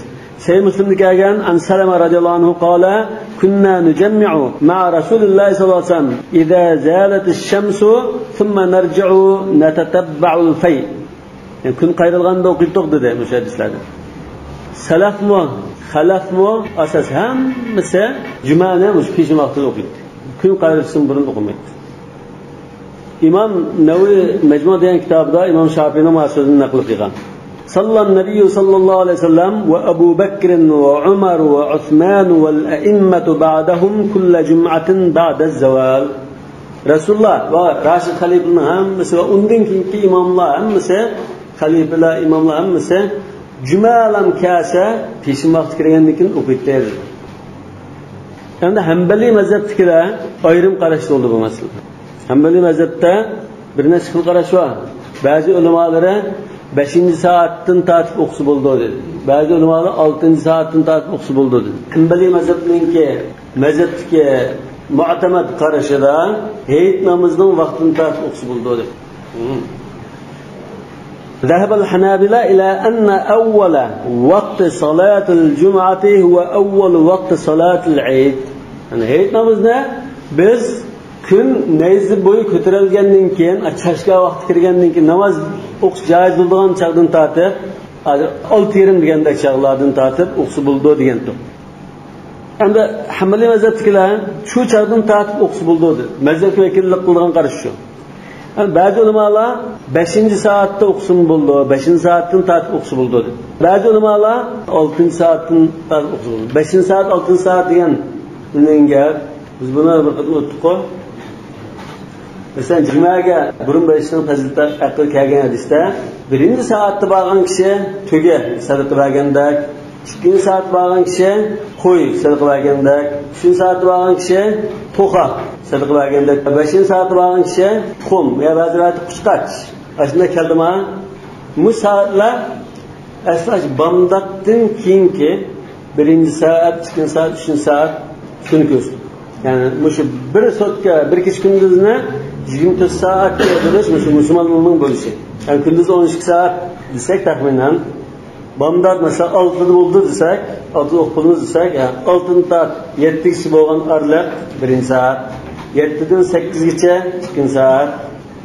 Sahih Muslimda kelgan an Salama radhiyallohu anhu qala kunna nujammi'u ma'a Rasulillah sallallohu alayhi vasallam idza zalat ash-shamsu thumma narji'u natatabba'u al-fay. Yani kun qayrilganda o'qiydik dedi mushadislar. Salafmi, xalafmi asas hammasi jumani peshin vaqtida o'qiydi. Kun qayrilishdan burun o'qimaydi. İmam Nawawi Majmu' degan kitobda Imom Shofiyning so'zini naql qilgan. صلى النبي صلى الله عليه وسلم وأبو بكر وعمر وعثمان والأئمة بعدهم كل جمعة بعد الزوال رسول الله وراشد خليفة هم مثلا أندين كي إمام الله هم مثلا خليفة الله إمام الله هم مثلا جمالهم كاسة فيش وقت كريان لكن أقيتير يعني Hanbali مذهب كده ayrım qarashda oldu bu mesele. Hanbali mezhepte bir nesil qarash var. Bazı ulamaları 5-soatdan tartib o'qisa bo'ldi dedi. Ba'zi ulamolar 6-soatdan tartib o'qisa bo'ldi dedi. Hanbali mazhabniki mu'tamad qarashida hayit namozining vaqtini tartib o'qisa bo'ldi dedi. ذهب الحنابلة إلى أن أول وقت صلاة الجمعة هو أول وقت صلاة العيد. Yani hayit namazını biz kun neyzi boyu ko'tarilgandan keyin, chashga vaqti kirgandan keyin namoz o'qish joiz bo'lgan chaqdan tartib, 6:30 degandek chaqlardan tartib o'qisa bo'ldi degandir. Endi Hanbali mazhabidagilar shu chaqdan tartib o'qisa bo'ldi dedi. Mazhabga vakillik qilgan qarash shu. Ba'zi ulamolar 5-soatda o'qisin bo'ldi, 5-soatdan tartib o'qisa bo'ldi dedi. Ba'zi ulamolar 6-soatdan tartib o'qisa bo'ldi. 5-soat, 6-soat degan nega biz buni bir qadam o'tdik-ku. Masalan, jumaga burun berishning fazilati aql kelgan hadisda 1-soatda borgan kishi to'ga sadaqa bergandek, 2-soat borgan kishi qo'y sadaqa bergandek, 3-soatda borgan kishi to'qa sadaqa bergandek, 5-soatda borgan kishi tuxum va ba'zilar qushqach. Aslida keldimi? Musallar aslash bomdaqdan keyingi 1-soat, 2-soat, 3-soat kuni ko'rsin. Yani mushu bir sotka, bir kecha kunduzni 24 soatga bo'lish musulmonning bo'lishi. Yani kunduzi 12 soat desak taxminan, bomdod masalan 6 da bo'ldi desak, 6 o'qilamiz desak, yani 6 tat 7 kishi bo'lgan arliq 1-soat, 7 dan 8 gacha 2-soat,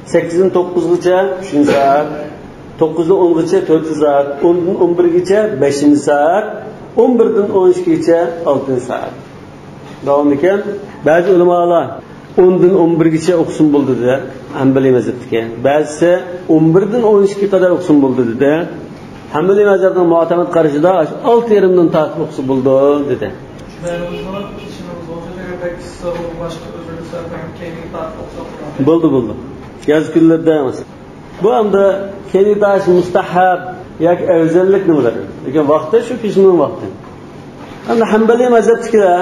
8 dan 9 gacha 3-soat, 9 dan 10 gacha 4-soat, 10 dan 11 gacha 5-soat, 11 dan 12 gacha 6-soat. Davom ekan, ba'zi ulamolar 10 dan 11 gacha o'qisin bo'ldi dedi, Hanbali mazhabiga. Ba'zisi 11 dan 12 ga qadar o'qisin bo'ldi dedi. Hanbali mazhabining mu'tamad qarashida 6:30 dan tartib o'qisa bo'ldi dedi. Bo'ldi. Yoz kunlarda emas. Bu hamda keyingi tash mustahab yoki afzallik nimadir? Lekin vaqti shu kishning vaqti. Endi Hanbali mazhabidagilar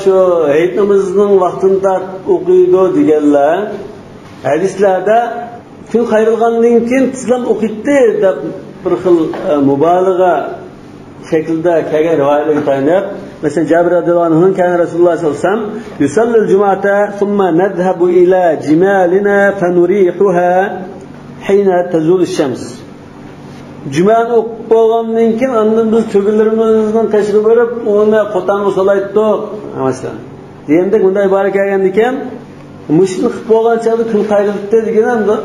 shu hayit namozining vaqtida o'qiydi deganlar hadislarda kun qayrilgandan keyin tizlam o'qiydi deb bir xil mubolag'a shaklida kelgan rivoyatlarga tayanib, masalan Jabir radhiyallohu anhu kan Rasululloh sallallohu alayhi vasallam yusallil jum'ata thumma nadhhabu ila jimalina fanurihuha hina tazul ash-shams. Jumani o'qib bo'lgandan keyin undan biz to'gilarimizdan tashib berib, uni qo'tanga solaydik. Masalan, deganda bunday ibora kelgan ekan, mushni qilib bo'lgan chog'da kun qayrildi deganda,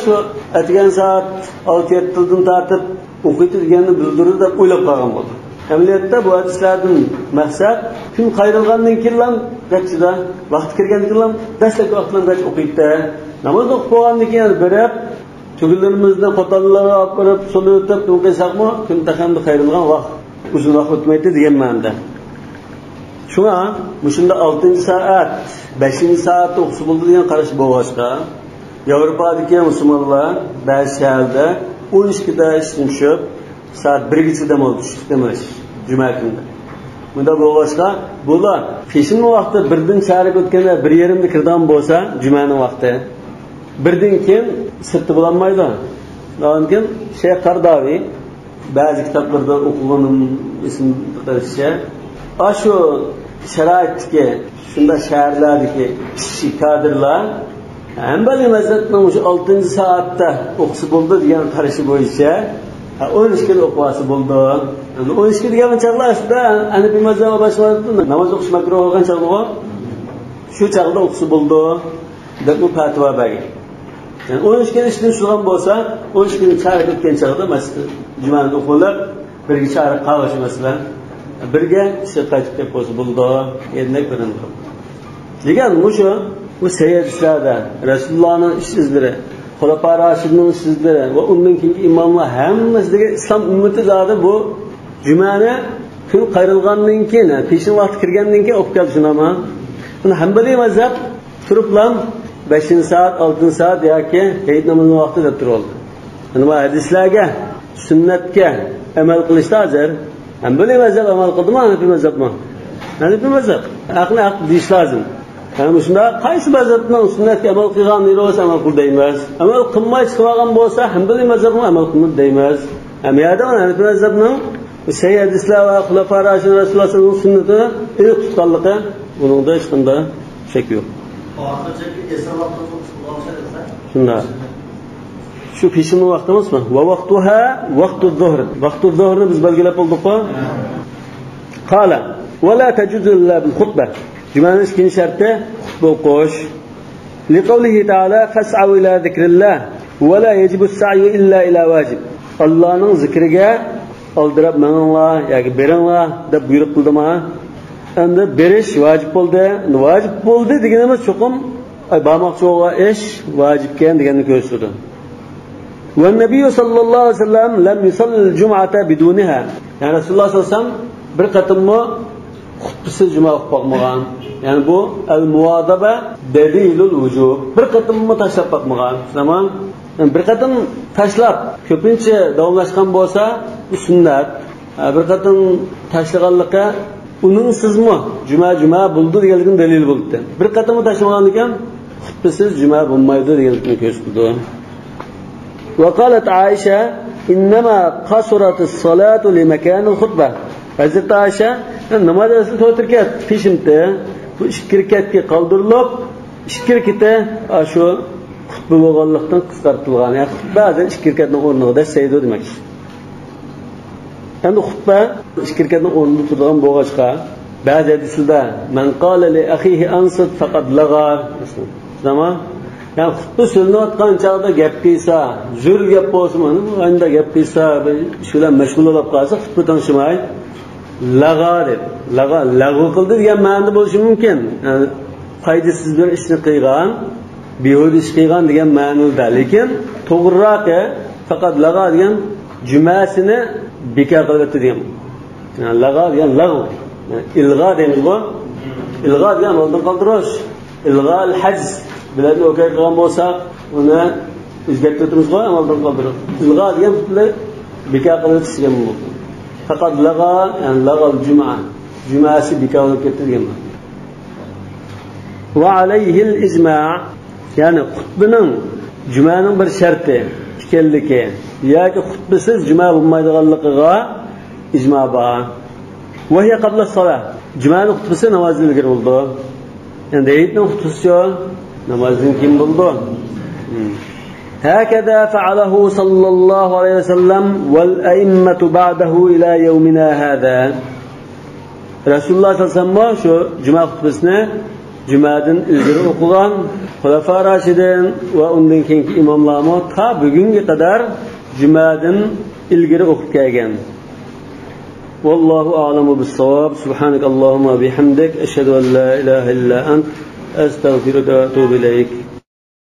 shu atgan soat 6-7 dan tartib o'qiydi deganni bildirdi deb o'ylab qolgan bo'ldi. Amaliyotda bu hadislardan maqsad kun qayrilgandan keyin qachida vaqt kirgandan keyin dastlabki vaqtlarda o'qiydi. Namoz o'qib bo'lgandan keyin berib Tugillarımızdan qo'tallarga olib borib, so'lib o'tib, o'qisaqmi, kun taxamda qayrilgan vaqt uzun vaqt o'tmaydi degan ma'noda. Shunga, mushunda 6-soat, 5-soatda o'qisa bo'ldi degan qarash bo'lg'achqa, Yevropadagi musulmonlar ba'zi shaharda 12 da ishdan tushib, soat 1 gacha dam olib tushdilar juma kunida. Bunda bo'lg'achqa, bular peshin vaqti 1dan charak o'tganda 1:30 da kirdan bo'lsa, jumaning vaqti birdan keyin sirti bo'lmaydi. Lekin Shayx Qardaviy ba'zi kitoblarda o'qiganim ismlaricha shu sharoitga, shunda shaharlardagi kishi kadrlar Hanbali mazhabining o'sha 6-soatda o'qisa bo'ldi degan qarashi bo'yicha 12 ga o'qivasi bo'ldi. 12 degan chaqlar aslida Hanafiy mazhabi boshqalarida namoz o'qish makruh bo'lgan chaqlar shu chaqda o'qisa bo'ldi deb bu fatvo bergan. Yani 12 ga ishdan tushgan bo'lsa, 12 ga charak o'tgan chaqda masjid jumani o'qilib, birga charak qavash masalan, birga ish qaytib kelib bo'lsa bo'ldi, endi bilan. Degan bu sayyidlarda Rasulullohning ish izlari, Xulafa Rashidning ish izlari va undan keyingi imomlar hammasiga islom ummati zodi bu jumani kun qayrilgandan keyin, peshin vaqti kirgandan keyin o'qib keldi shunami? Buni Hanbali mazhab turiblam 5-soat, 6-soat yoki hayit namozining vaqti deb turoldi. Nima hadislarga, sunnatga amal qilishda hozir Hanbali mazhab amal qildimi, Hanafiy mazhabmi? Hanafiy mazhab. Aqli deyish lozim. Yani shunda qaysi mazhabning sunnatga amal qilgan bo'lsa amal qil deymiz. Amal qilmay chiqib olgan bo'lsa Hanbali mazhabini amal qilmay deymiz. Ham yerda Hanafi mazhabning Sahih hadislar va xulafa Rashidin Rasululloh sallallohu alayhi vasallamning sunnatini ilk tutganligi buningda hech qanday shak yo'q. Shunda shu peshimni vaqtimizmi? Va vaqtuha vaqtu zuhr. Vaqtu zuhrni biz belgilab oldik-ku. Qala va la tajuzu illa bil xutbah. Jumaning ikkinchi sharti xutba o'qish. Liqawlihi ta'ala fas'au ila zikrillah va la yajibu as-sa'yu illa ila wajib. Allohning zikriga oldirab meninglar yoki beringlar deb buyruq qildimi? Endi berish vojib bo'ldi. Vojib bo'ldi deganimiz cho'qim barmoqchi bo'lgan ish vojib ekan deganni ko'rsatdi. Va Nabiy sallallohu alayhi vasallam lam yusalli al-jum'ata bidunha. Yani Rasululloh sallallohu alayhi vasallam bir qatimmo xutbasiz juma o'qib qo'ymagan. Yani bu al-muwadaba dalilul vujub. Bir qatimmo tashlab qo'ymagan. Tamam? Yani bir qatim tashlab ko'pincha davomlashgan bo'lsa bu sunnat. Bir qatim tashlaganlikka uning sizmi juma bo'ldi deganligini dalil bo'ldi. Bir qatim tashlamagan ekan xutbasiz juma bo'lmaydi deganligini ko'rsatdi. وقالت عائشة إنما قصرت الصلاة لمكان الخطبة. Hazreti Ayşe namoz asli 4 rakat peshimda bu 2 rakatga qoldirilib 2 rakatda shu xutba bo'lganlikdan qisqartirilgan. Yani ba'zan 2 rakatning o'rnida saydo demoqchi. Endi xutba 2 rakatning o'rnida turgan bo'lg'achqa ba'zi hadislarda man qala li akhihi ansit faqad lagar. Tamam? Yani xutba so'zlayotgan chog'da gap qilsa, zo'r gap bo'lsa, mana bu anda gap qilsa, shular mashg'ul bo'lib qolsa, xutba tanishmay lag'a deb, lag'u qildi degan ma'noda bo'lishi mumkin. Yani foydasiz bir ishni qilgan, behuda ish qilgan degan ma'noda, lekin to'g'riroq faqat lag'a degan jumasini bekor qilibdi degan. Yani lag'a degan lag'u. Yani ilg'a deymiz bu. Ilg'a degan oldin qoldirish. Ilg'a al-hajz bilan o'qay qilgan bo'lsa, uni o'zgartirib qo'yib oldin qoldirib. Ilg'a degan butunlay bekor qilib tishgan bo'ldi. Faqat lag'a, yani lag'al juma. Jumasi bekor qilib ketdi degan. Va alayhi al-ijma', yani xutbaning jumaning bir sharti ekanligi yoki xutbasiz juma bo'lmaydiganligiga ijmo' bor. Va hiya qabla as-salah. Jumaning xutbasi namozdan ilgari bo'ldi. Endi aytning xutbasi namozdan keyin bo'ldi. هكذا فعله صلى الله عليه وسلم والأئمة بعده إلى يومنا هذا. رسول الله صلى الله عليه وسلم شو جماعة خطبسنا جماعدن ilgari o'qigan xulafa Rashidin va undan keyingi imomlarni ta bugunga qadar jumadan ilgari o'qib kelgan. Vallohu a'lamu bis-savab. Subhanakallahumma bihamdik ashhadu an la ilaha illa ant astaghfiruka va atubu ilayk.